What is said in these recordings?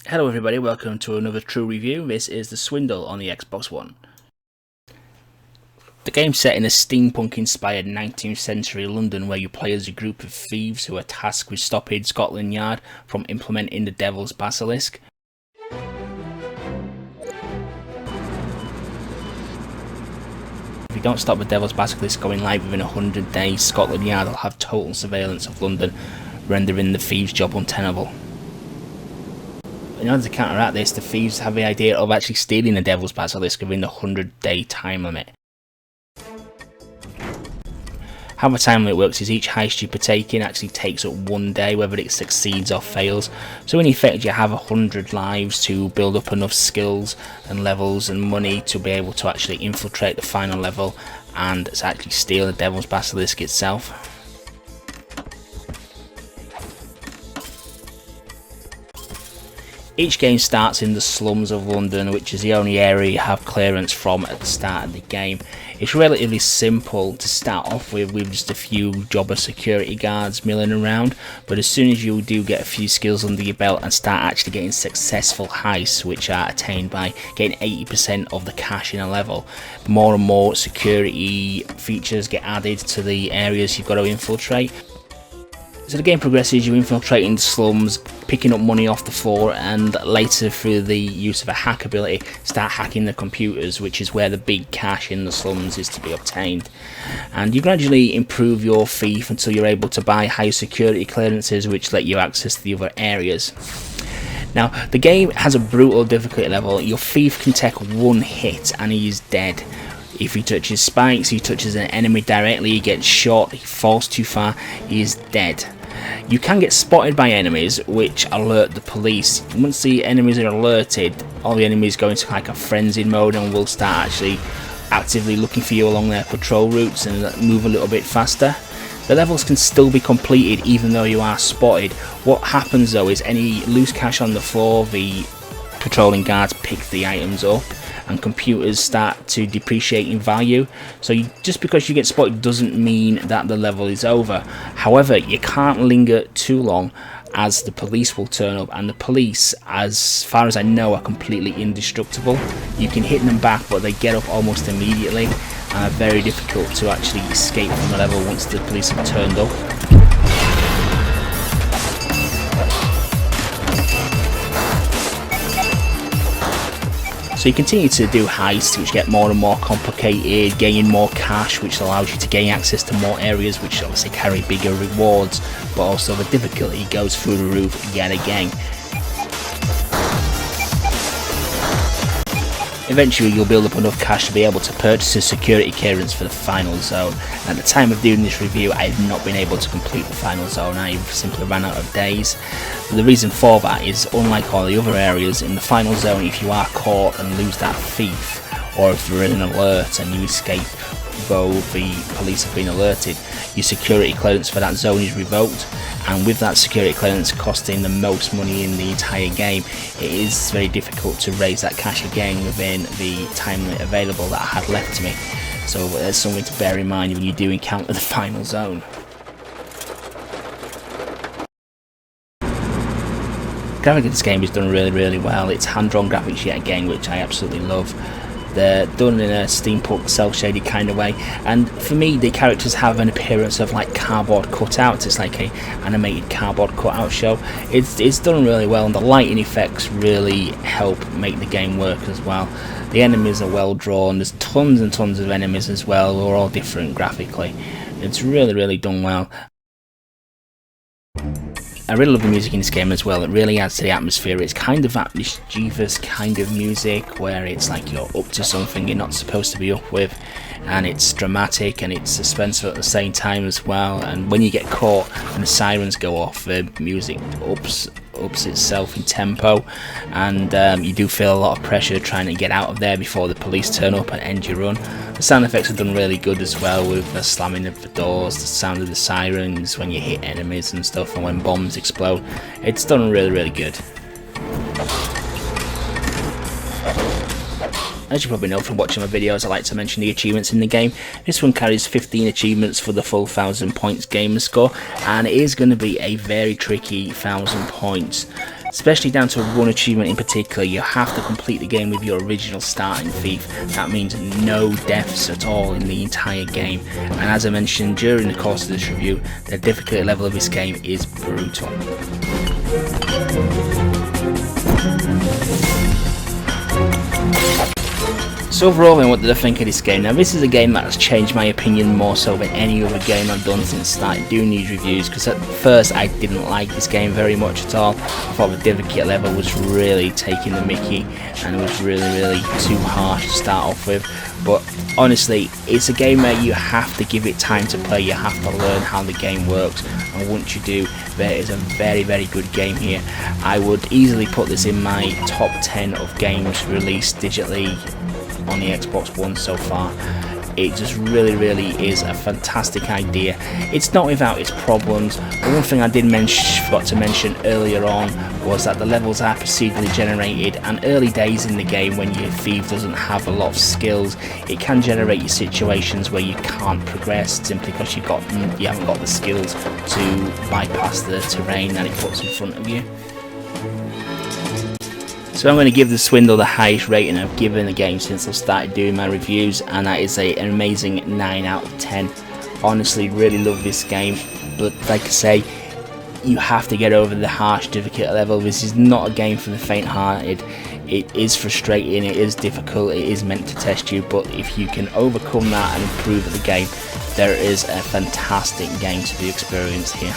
Hello everybody, welcome to another true review. This is the Swindle on the Xbox One. The game's set in a steampunk-inspired 19th century London where you play as a group of thieves who are tasked with stopping Scotland Yard from implementing the Devil's Basilisk. If you don't stop the Devil's Basilisk going live within 100 days, Scotland Yard will have total surveillance of London, rendering the thieves' job untenable. In order to counteract this, the thieves have the idea of actually stealing the Devil's Basilisk within the 100-day time limit. How the time limit works is each heist you partake in actually takes up 1 day, whether it succeeds or fails. So in effect you have 100 lives to build up enough skills and levels and money to be able to actually infiltrate the final level and to actually steal the Devil's Basilisk itself. Each game starts in the slums of London, which is the only area you have clearance from at the start of the game. It's relatively simple to start off with just a few jobber security guards milling around, but as soon as you do get a few skills under your belt and start actually getting successful heists, which are attained by getting 80% of the cash in a level, more and more security features get added to the areas you've got to infiltrate. So the game progresses, you infiltrating the slums, picking up money off the floor, and later through the use of a hack ability, start hacking the computers, which is where the big cash in the slums is to be obtained. And you gradually improve your thief until you're able to buy high security clearances which let you access the other areas. Now, the game has a brutal difficulty level. Your thief can take one hit and he is dead. If he touches spikes, he touches an enemy directly, he gets shot, he falls too far, he is dead. You can get spotted by enemies which alert the police. Once the enemies are alerted, all the enemies go into like a frenzied mode and will start actually actively looking for you along their patrol routes and move a little bit faster. The levels can still be completed even though you are spotted. What happens though is any loose cash on the floor, the patrolling guards pick the items up and computers start to depreciate in value. So just because you get spotted doesn't mean that the level is over. However, you can't linger too long as the police will turn up, and the police, as far as I know, are completely indestructible. You can hit them back but they get up almost immediately and are very difficult to actually escape from the level once the police have turned up. So you continue to do heists which get more and more complicated, gain more cash which allows you to gain access to more areas which obviously carry bigger rewards, but also the difficulty goes through the roof yet again. Eventually you'll build up enough cash to be able to purchase a security clearance for the final zone. At the time of doing this review I have not been able to complete the final zone, I've simply ran out of days. The reason for that is, unlike all the other areas, in the final zone if you are caught and lose that thief, or if you're in an alert and you escape though the police have been alerted, your security clearance for that zone is revoked, and with that security clearance costing the most money in the entire game, it is very difficult to raise that cash again within the time limit available that I had left to me. So that's something to bear in mind when you do encounter the final zone. Graphics of this game is done really well. It's hand-drawn graphics yet again, which I absolutely love. They're done in a steampunk, cel-shaded kind of way, and for me the characters have an appearance of like cardboard cutouts. It's like an animated cardboard cutout show. It's done really well, and the lighting effects really help make the game work as well. The enemies are well drawn, there's tons and tons of enemies as well, who are all different graphically. It's really done well. I really love the music in this game as well. It really adds to the atmosphere. It's kind of that mischievous kind of music where it's like you're up to something you're not supposed to be up with, and it's dramatic and it's suspenseful at the same time as well. And when you get caught and the sirens go off, the music ups itself in tempo, and you do feel a lot of pressure trying to get out of there before the police turn up and end your run. The sound effects are done really good as well, with the slamming of the doors, the sound of the sirens when you hit enemies and stuff, and when bombs explode. It's done really good. As you probably know from watching my videos, I like to mention the achievements in the game. This one carries 15 achievements for the full 1000 points gamer score, and it is going to be a very tricky 1000 points. especially down to a run achievement in particular. You have to complete the game with your original starting thief. That means no deaths at all in the entire game, and as I mentioned during the course of this review, the difficulty level of this game is brutal. So overall then, what did I think of this game? Now this is a game that has changed my opinion more so than any other game I've done since I started doing these reviews, because at first I didn't like this game very much at all. I thought the difficulty level was really taking the mickey and it was really too harsh to start off with. But honestly, it's a game where you have to give it time to play, you have to learn how the game works, and once you do, there is a very good game here. I would easily put this in my top 10 of games released digitally on the Xbox One so far. It just really is a fantastic idea. It's not without its problems. The one thing I forgot to mention earlier on was that the levels are procedurally generated, and early days in the game when your thief doesn't have a lot of skills, it can generate you situations where you can't progress simply because you haven't got the skills to bypass the terrain that it puts in front of you. So I'm going to give the Swindle the highest rating I've given the game since I've started doing my reviews, and that is an amazing 9 out of 10. Honestly, really love this game, but like I say, you have to get over the harsh difficulty level. This is not a game for the faint-hearted. It is frustrating, it is difficult, it is meant to test you, but if you can overcome that and improve at the game, there is a fantastic game to be experienced here.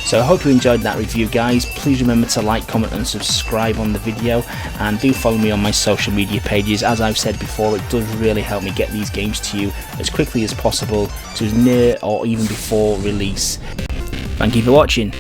So I hope you enjoyed that review, guys. Please remember to like, comment and subscribe on the video, and do follow me on my social media pages. As I've said before, it does really help me get these games to you as quickly as possible, to as near or even before release. Thank you for watching.